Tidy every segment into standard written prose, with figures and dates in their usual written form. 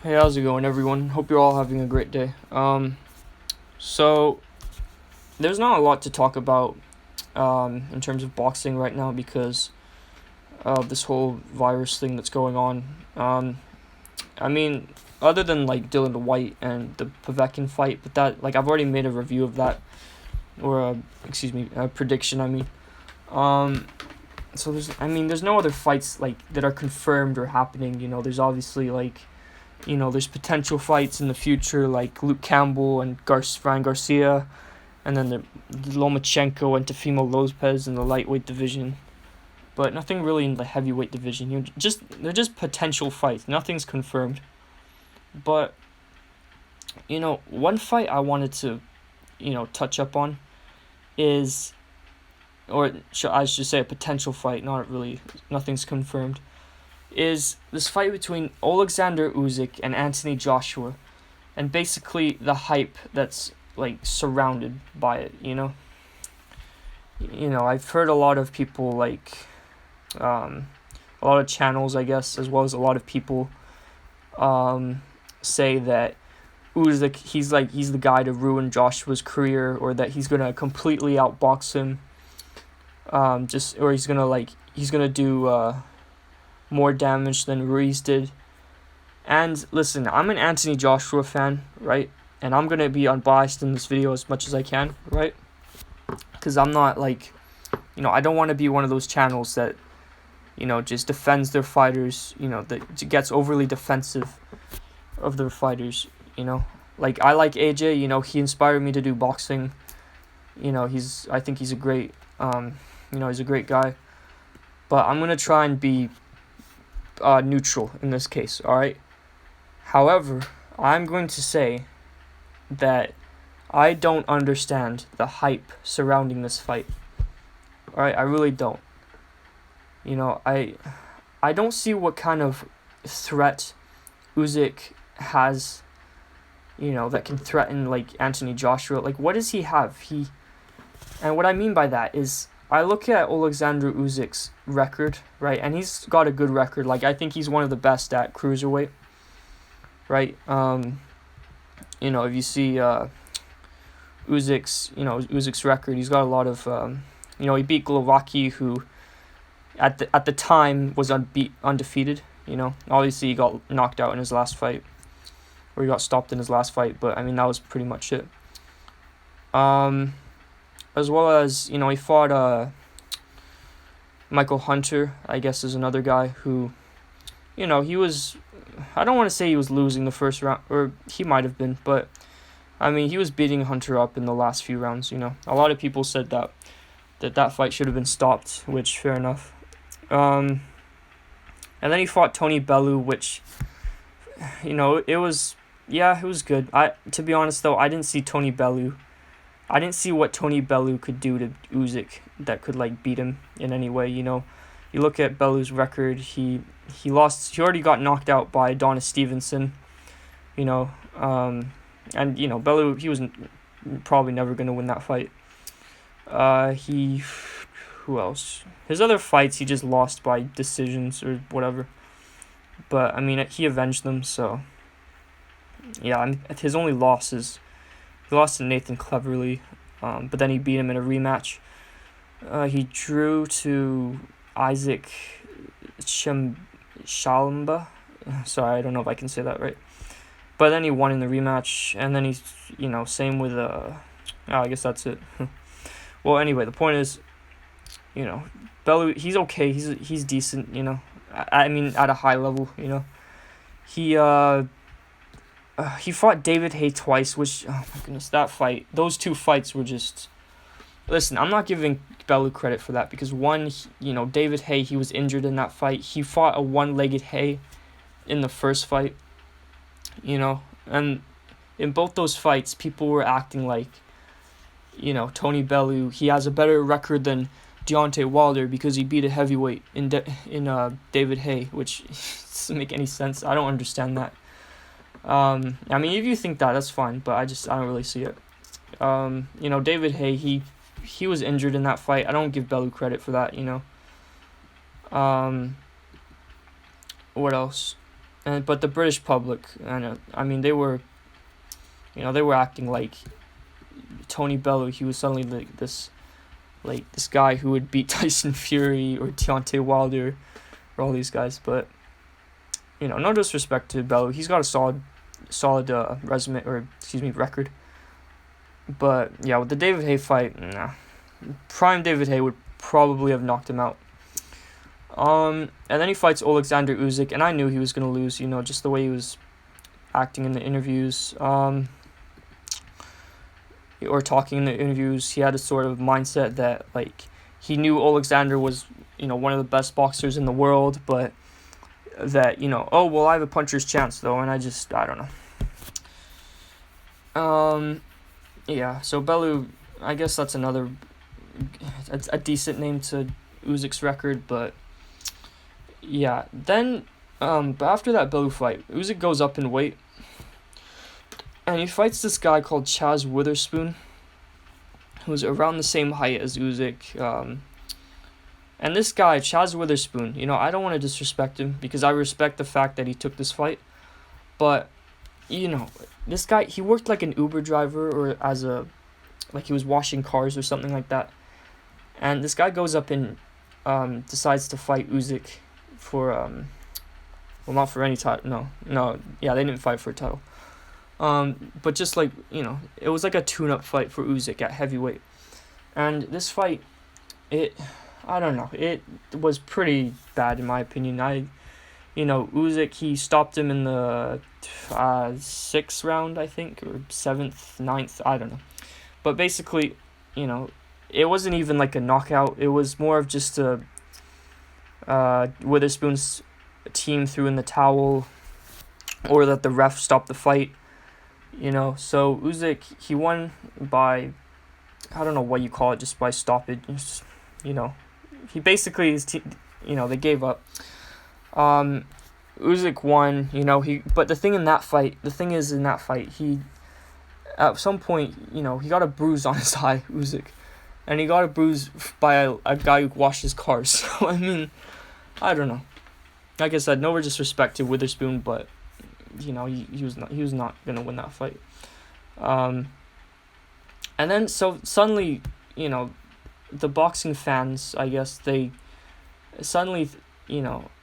Hey, how's it going, everyone? Hope you're all having a great day. So there's not a lot to talk about in terms of boxing right now because of this whole virus thing that's going on. I mean, other than like Dylan White and the Povetkin fight, but that like I've already made a review of that, or excuse me, a prediction. Um, so there's no other fights like that are confirmed or happening. There's obviously like there's potential fights in the future like Luke Campbell and Ryan Garcia, and then the Lomachenko and Teofimo Lopez in the lightweight division. But nothing really in the heavyweight division. They're just potential fights. Nothing's confirmed. But one fight I wanted to touch up on is, I should say, a potential fight. Not really. Nothing's confirmed. Is this fight between Oleksandr Usyk and Anthony Joshua, and basically the hype that's like surrounded by it. I've heard a lot of people a lot of channels, I guess, as well as a lot of people say that Usyk he's the guy to ruin Joshua's career, or that he's gonna completely outbox him. He's gonna do more damage than Ruiz did. And listen, I'm an Anthony Joshua fan, right? And I'm going to be unbiased in this video as much as I can, right? Because I'm not I don't want to be one of those channels that, just defends their fighters, that gets overly defensive of their fighters, Like, I like AJ, he inspired me to do boxing. I think he's a great, he's a great guy. But I'm going to try and be neutral in this case, alright? However, I'm going to say that I don't understand the hype surrounding this fight. Alright, I really don't. I don't see what kind of threat Usyk has, that can threaten like Anthony Joshua. Like, what does he have? And what I mean by that is, I look at Oleksandr Usyk's record, right, and he's got a good record. Like, I think he's one of the best at cruiserweight, right? If you see Usyk's record, he's got a lot of, he beat Glowacki, who at the time was undefeated. Obviously he got knocked out in his last fight, or he got stopped in his last fight, but I mean that was pretty much it. As well as he fought Michael Hunter, I guess, is another guy who, he was. I don't want to say he was losing the first round, or he might have been, but I mean, he was beating Hunter up in the last few rounds. A lot of people said that fight should have been stopped, which fair enough. And then he fought Tony Bellew, which, it was good. To be honest though, I didn't see Tony Bellew. I didn't see what Tony Bellew could do to Usyk that could like beat him in any way. You look at Bellew's record. He lost. He already got knocked out by Adonis Stevenson. And Bellew, he was probably never gonna win that fight. Who else? His other fights he just lost by decisions or whatever. But I mean, he avenged them. So yeah, his only loss is he lost to Nathan Cleverly, but then he beat him in a rematch. He drew to Isaac Shalamba. Sorry, I don't know if I can say that right. But then he won in the rematch, and then he's, same with, I guess that's it. Well, anyway, the point is, Bellew, he's okay, he's decent, I mean, at a high level, He fought David Haye twice, which, oh my goodness, those two fights were just... Listen, I'm not giving Bellew credit for that, because one, David Haye, he was injured in that fight. He fought a one-legged Haye in the first fight, and in both those fights, people were acting like, Tony Bellew, he has a better record than Deontay Wilder because he beat a heavyweight in David Haye, which doesn't make any sense. I don't understand that. I mean, if you think that, that's fine, but I don't really see it. David Haye, he was injured in that fight. I don't give Bellew credit for that, What else? but the British public, and I mean, they were, they were acting like Tony Bellew. He was suddenly like this guy who would beat Tyson Fury or Deontay Wilder or all these guys. But no disrespect to Bellew, he's got a solid resume, or excuse me, record. But yeah, with the David Haye fight, nah, prime David Haye would probably have knocked him out. And then he fights Oleksandr Usyk, and I knew he was gonna lose. Just the way he was acting in the interviews, or talking in the interviews. He had a sort of mindset that like he knew Oleksandr was one of the best boxers in the world, but that oh well, I have a puncher's chance though, and I don't know. Yeah. So Bellew, I guess that's a decent name to Usyk's record, but. Yeah, then, but after that Bellew fight, Usyk goes up in weight, and he fights this guy called Chaz Witherspoon, who's around the same height as Usyk. And this guy, Chaz Witherspoon, I don't want to disrespect him, because I respect the fact that he took this fight, but, this guy, he worked like an Uber driver, or like he was washing cars or something like that, and this guy goes up and, decides to fight Usyk for well, not for any title. No, yeah, they didn't fight for a title. But just like it was like a tune-up fight for Usyk at heavyweight, and this fight, I don't know, it was pretty bad in my opinion. Usyk, he stopped him in the 6th round, I think, or 7th, 9th, I don't know, but basically, it wasn't even like a knockout. It was more of just a. Witherspoon's team threw in the towel, or that the ref stopped the fight, so Usyk, he won by, I don't know what you call it, just by stoppage, he basically, his team, they gave up. Usyk won, but the thing in that fight, he, at some point, he got a bruise on his eye, Usyk, and he got a bruise by a guy who washes cars, so I mean, I don't know. Like I said, no disrespect to Witherspoon, but he was not gonna win that fight. And then so suddenly, the boxing fans, I guess they suddenly,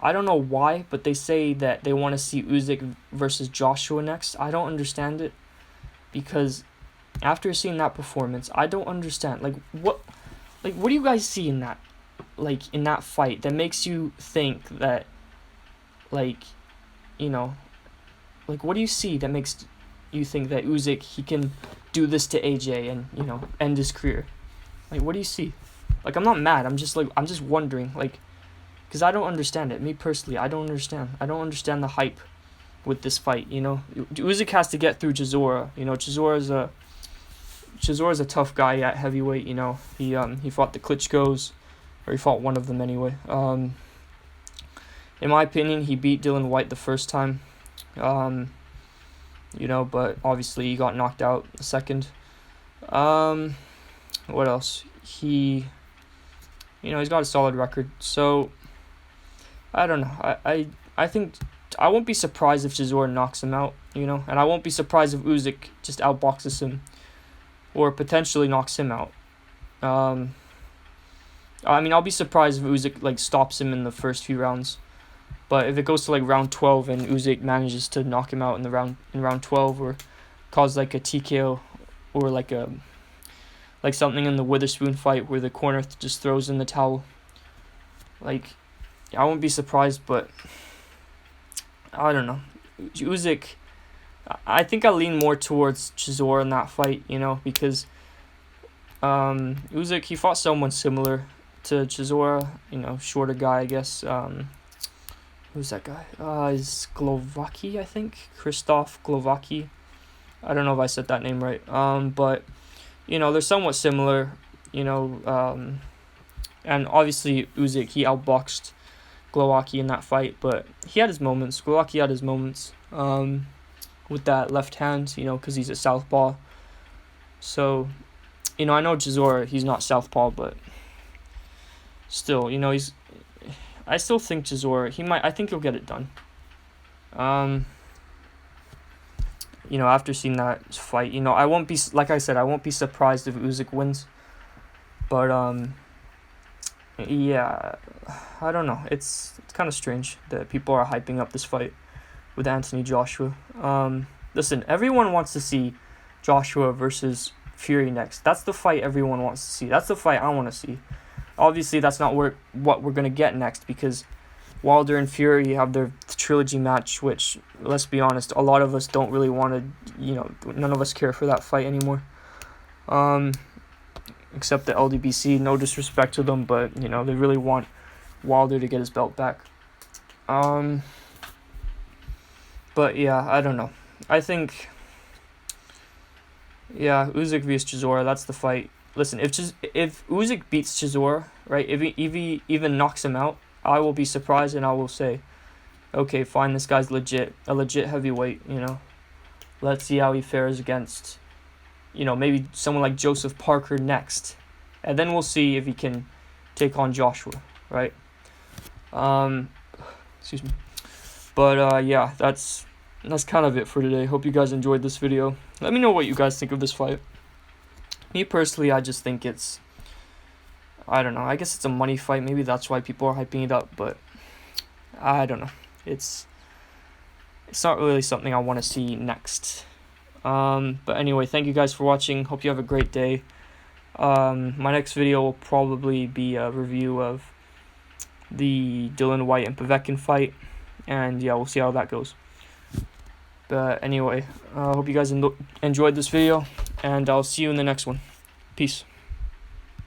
I don't know why, but they say that they want to see Usyk versus Joshua next. I don't understand it, because after seeing that performance, I don't understand what do you guys see in that? In that fight that makes you think that, what do you see that makes you think that Usyk, he can do this to AJ and, end his career? What do you see? I'm not mad, I'm just wondering, because I don't understand it. Me personally, I don't understand the hype with this fight, Usyk has to get through Chisora. Chisora's a tough guy at heavyweight, he fought the Klitschko's, or he fought one of them anyway. In my opinion, he beat Dylan White the first time, but obviously he got knocked out the second. What else? He's got a solid record, so I don't know. I think I won't be surprised if Chisora knocks him out, and I won't be surprised if Usyk just outboxes him, or potentially knocks him out. I'll be surprised if Usyk stops him in the first few rounds, but if it goes to round 12 and Usyk manages to knock him out in round 12, or cause a TKO, or something in the Witherspoon fight where the corner just throws in the towel, I won't be surprised, but I don't know. Usyk, I think I lean more towards Chisora in that fight, because Usyk, he fought someone similar to Chisora, shorter guy, I guess. Who's that guy? Is Glovacki, I think? Krzysztof Glovacki. I don't know if I said that name right. But, they're somewhat similar, and obviously Usyk, he outboxed Glovacki in that fight, but he had his moments. Glovacki had his moments, with that left hand, because he's a southpaw. So, I know Chisora, he's not southpaw, but still, I still think Chisora, I think he'll get it done. You know, after seeing that fight, you know, I won't be, like I said, I won't be surprised if Usyk wins. But yeah, I don't know. It's kind of strange that people are hyping up this fight with Anthony Joshua. Listen, everyone wants to see Joshua versus Fury next. That's the fight everyone wants to see. That's the fight I want to see. Obviously, that's not what we're gonna get next, because Wilder and Fury have their trilogy match, which, let's be honest, a lot of us don't really want to. You know, none of us care for that fight anymore. Except the LDBC. No disrespect to them, but you know they really want Wilder to get his belt back. But yeah, I don't know. I think, yeah, Usyk vs Chisora, that's the fight. Listen, if Usyk beats Chisora, right, if he even knocks him out, I will be surprised and I will say, okay, fine, this guy's a legit heavyweight, you know. Let's see how he fares against, you know, maybe someone like Joseph Parker next. And then we'll see if he can take on Joshua, right? Excuse me. But yeah, that's kind of it for today. Hope you guys enjoyed this video. Let me know what you guys think of this fight. Me personally, I just think it's, I don't know, I guess it's a money fight. Maybe that's why people are hyping it up, but I don't know. It's not really something I want to see next. But anyway, thank you guys for watching. Hope you have a great day. My next video will probably be a review of the Dillian Whyte and Povetkin fight, and yeah, we'll see how that goes. But anyway, I hope you guys enjoyed this video, and I'll see you in the next one. Peace.